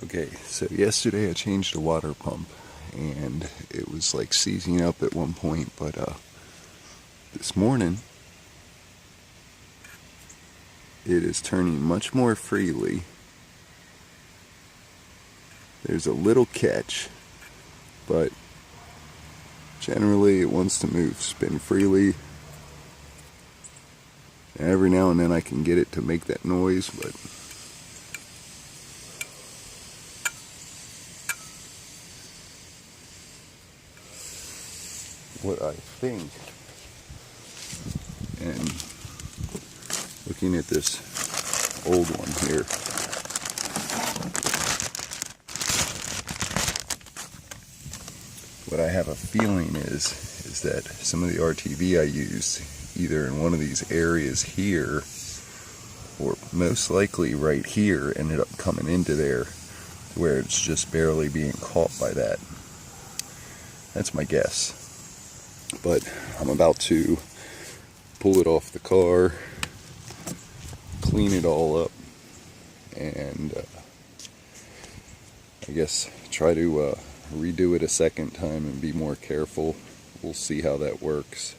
Okay, so yesterday I changed a water pump and it was like seizing up at one point, but this morning it is turning much more freely. There's a little catch, but generally it wants to move, spin freely. And every now and then I can get it to make that noise, but what I think, and looking at this old one here, what I have a feeling is that some of the RTV I used, either in one of these areas here, or most likely right here, ended up coming into there, where it's just barely being caught by that. That's my guess. But I'm about to pull it off the car, clean it all up, and I guess try to redo it a second time and be more careful. We'll see how that works.